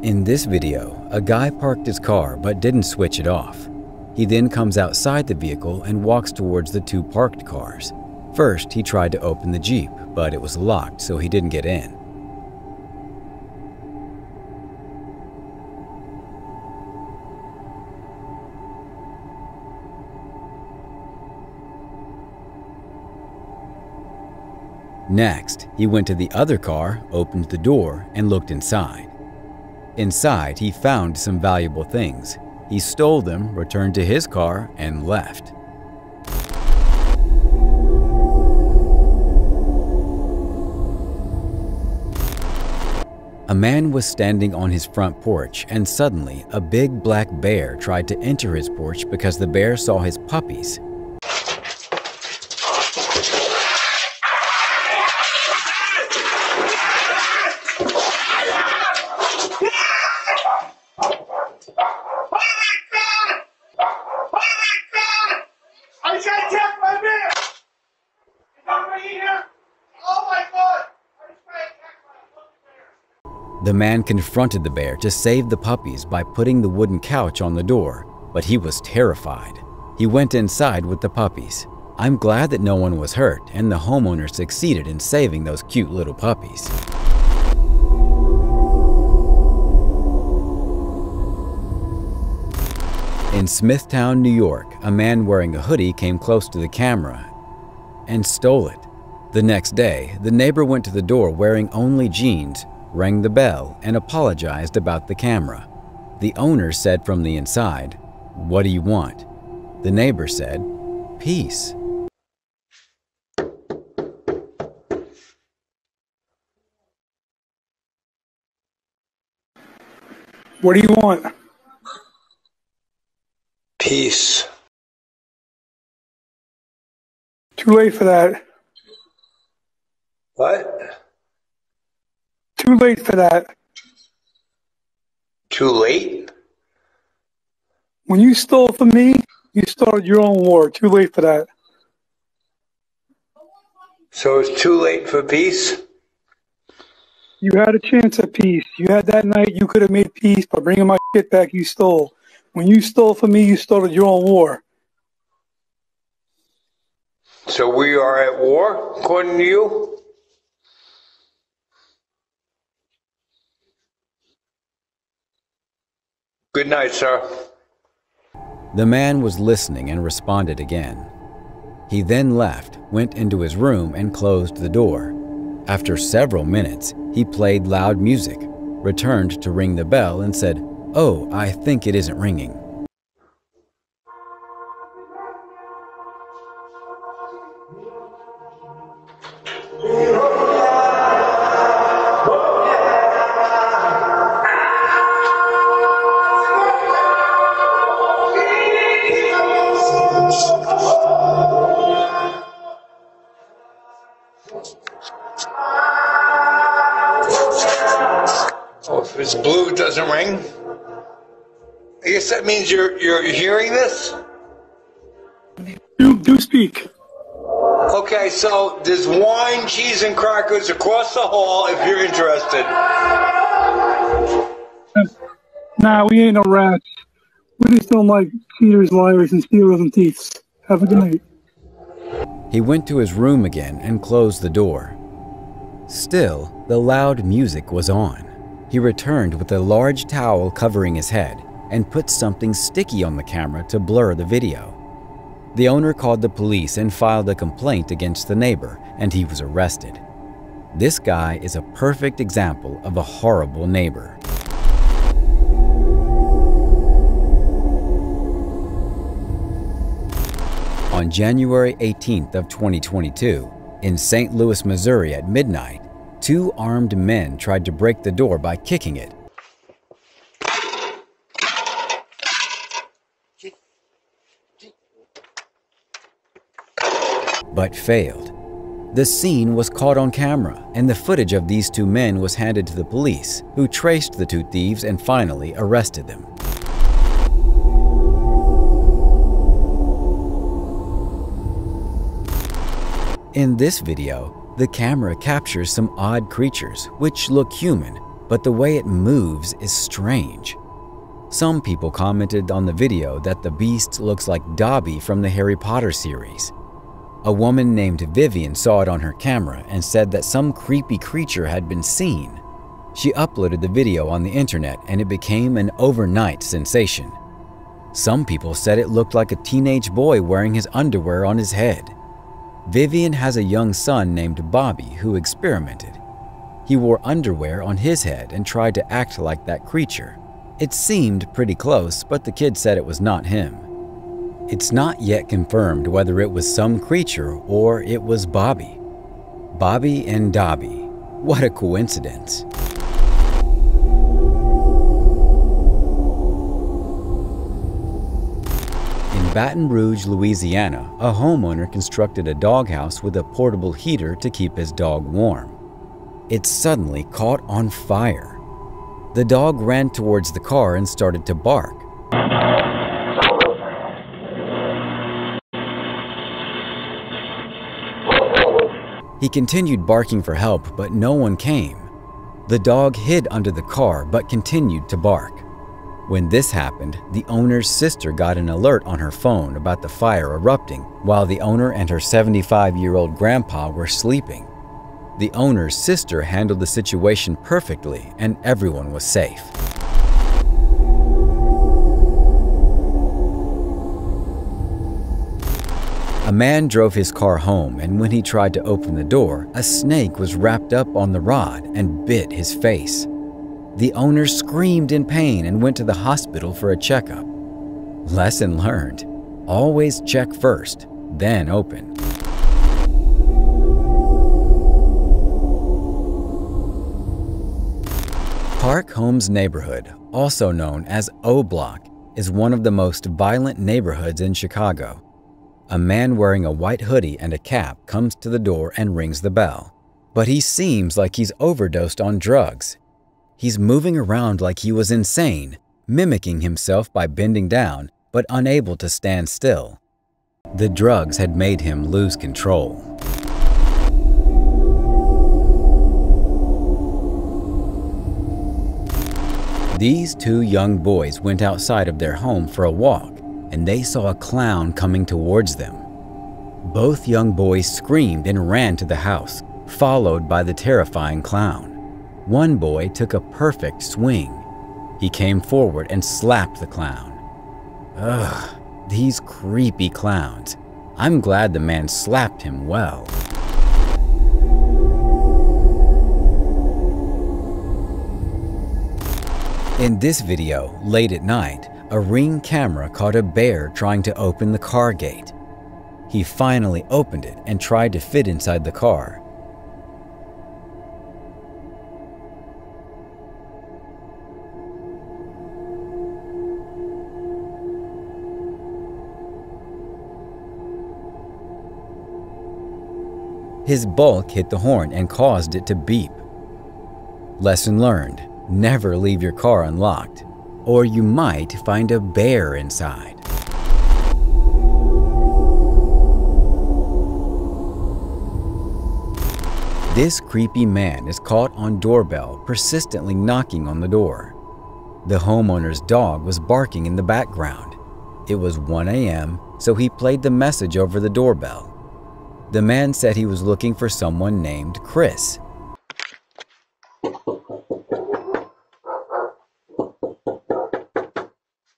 In this video, a guy parked his car but didn't switch it off. He then comes outside the vehicle and walks towards the two parked cars. First, he tried to open the Jeep, but it was locked, so he didn't get in. Next, he went to the other car, opened the door, and looked inside. Inside, he found some valuable things. He stole them, returned to his car, and left. A man was standing on his front porch, and suddenly a big black bear tried to enter his porch because the bear saw his puppies. The man confronted the bear to save the puppies by putting the wooden couch on the door, but he was terrified. He went inside with the puppies. I'm glad that no one was hurt and the homeowner succeeded in saving those cute little puppies. In Smithtown, New York, a man wearing a hoodie came close to the camera and stole it. The next day, the neighbor went to the door wearing only jeans, rang the bell, and apologized about the camera. The owner said from the inside, "What do you want?" The neighbor said, "Peace." What do you want? Peace. Too late for that. What? Too late for that. Too late? When you stole from me, you started your own war. Too late for that. So it's too late for peace? You had a chance at peace. You had that night. You could have made peace by bringing my shit back you stole. When you stole from me, you started your own war. So we are at war, according to you? Good night, sir. The man was listening and responded again. He then left, went into his room, and closed the door. After several minutes, he played loud music, returned to ring the bell, and said, "Oh, I think it isn't ringing." Oh, if it's blue, it doesn't ring? I guess that means you're hearing this? Do speak. Okay, so there's wine, cheese, and crackers across the hall if you're interested. Nah, we ain't no rats. We just don't like cheaters, liars, and stealers and thieves. Have a good night. He went to his room again and closed the door. Still, the loud music was on. He returned with a large towel covering his head and put something sticky on the camera to blur the video. The owner called the police and filed a complaint against the neighbor, and he was arrested. This guy is a perfect example of a horrible neighbor. On January 18th of 2022, in St. Louis, Missouri at midnight, two armed men tried to break the door by kicking it. But failed. The scene was caught on camera, and the footage of these two men was handed to the police, who traced the two thieves and finally arrested them. In this video, the camera captures some odd creatures which look human, but the way it moves is strange. Some people commented on the video that the beast looks like Dobby from the Harry Potter series. A woman named Vivian saw it on her camera and said that some creepy creature had been seen. She uploaded the video on the internet and it became an overnight sensation. Some people said it looked like a teenage boy wearing his underwear on his head. Vivian has a young son named Bobby who experimented. He wore underwear on his head and tried to act like that creature. It seemed pretty close, but the kid said it was not him. It's not yet confirmed whether it was some creature or it was Bobby. Bobby and Dobby. What a coincidence. In Baton Rouge, Louisiana, a homeowner constructed a doghouse with a portable heater to keep his dog warm. It suddenly caught on fire. The dog ran towards the car and started to bark. He continued barking for help, but no one came. The dog hid under the car but continued to bark. When this happened, the owner's sister got an alert on her phone about the fire erupting while the owner and her 75-year-old grandpa were sleeping. The owner's sister handled the situation perfectly and everyone was safe. A man drove his car home, and when he tried to open the door, a snake was wrapped up on the rod and bit his face. The owner screamed in pain and went to the hospital for a checkup. Lesson learned: always check first, then open. Park Homes neighborhood, also known as O Block, is one of the most violent neighborhoods in Chicago. A man wearing a white hoodie and a cap comes to the door and rings the bell. But he seems like he's overdosed on drugs. He's moving around like he was insane, mimicking himself by bending down, but unable to stand still. The drugs had made him lose control. These two young boys went outside of their home for a walk, and they saw a clown coming towards them. Both young boys screamed and ran to the house, followed by the terrifying clown. One boy took a perfect swing. He came forward and slapped the clown. Ugh, these creepy clowns. I'm glad the man slapped him well. In this video, late at night, a Ring camera caught a bear trying to open the car gate. He finally opened it and tried to fit inside the car. His bulk hit the horn and caused it to beep. Lesson learned: never leave your car unlocked, or you might find a bear inside. This creepy man is caught on doorbell persistently knocking on the door. The homeowner's dog was barking in the background. It was 1 a.m., so he played the message over the doorbell. The man said he was looking for someone named Chris.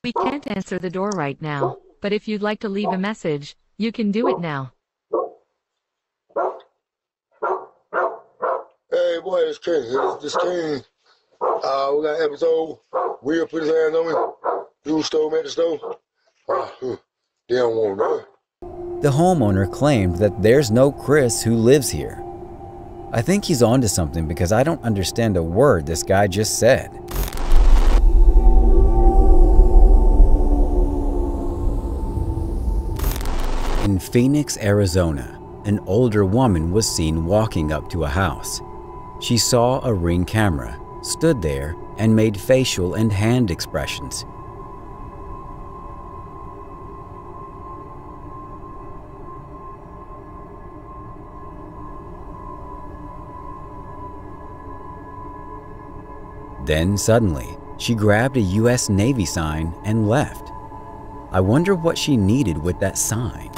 We can't answer the door right now, but if you'd like to leave a message, you can do it now. Hey boy, it's King. This King. We got an episode. Will put his hands on me. Dude stole me at the store. They don't want none. The homeowner claimed that there's no Chris who lives here. I think he's onto something because I don't understand a word this guy just said. In Phoenix, Arizona, an older woman was seen walking up to a house. She saw a Ring camera, stood there, and made facial and hand expressions. Then suddenly, she grabbed a US Navy sign and left. I wonder what she needed with that sign.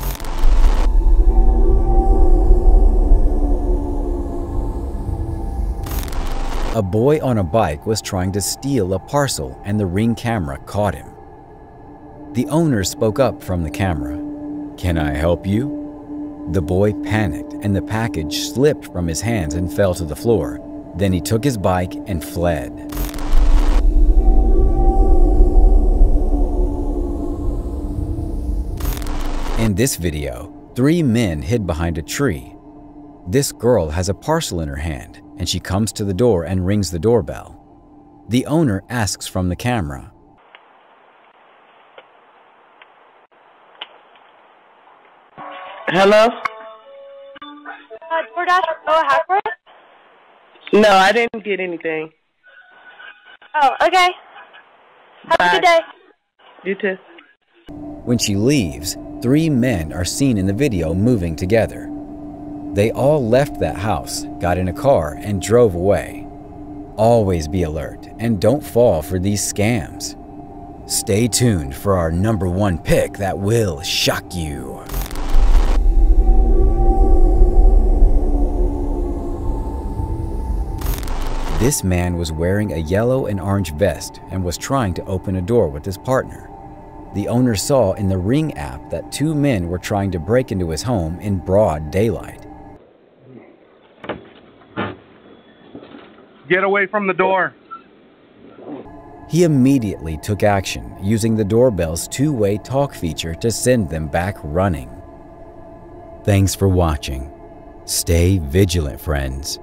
A boy on a bike was trying to steal a parcel and the Ring camera caught him. The owner spoke up from the camera. "Can I help you?" The boy panicked and the package slipped from his hands and fell to the floor. Then he took his bike and fled. In this video, 3 men hid behind a tree. This girl has a parcel in her hand and she comes to the door and rings the doorbell. The owner asks from the camera, Hello? DoorDash or Hackworth? No, I didn't get anything. Oh, okay. Have Bye. a good day. You too. When she leaves, 3 men are seen in the video moving together. They all left that house, got in a car, and drove away. Always be alert and don't fall for these scams. Stay tuned for our #1 pick that will shock you. This man was wearing a yellow and orange vest and was trying to open a door with his partner. The owner saw in the Ring app that 2 men were trying to break into his home in broad daylight. Get away from the door. He immediately took action, using the doorbell's 2-way talk feature to send them back running. Thanks for watching. Stay vigilant, friends.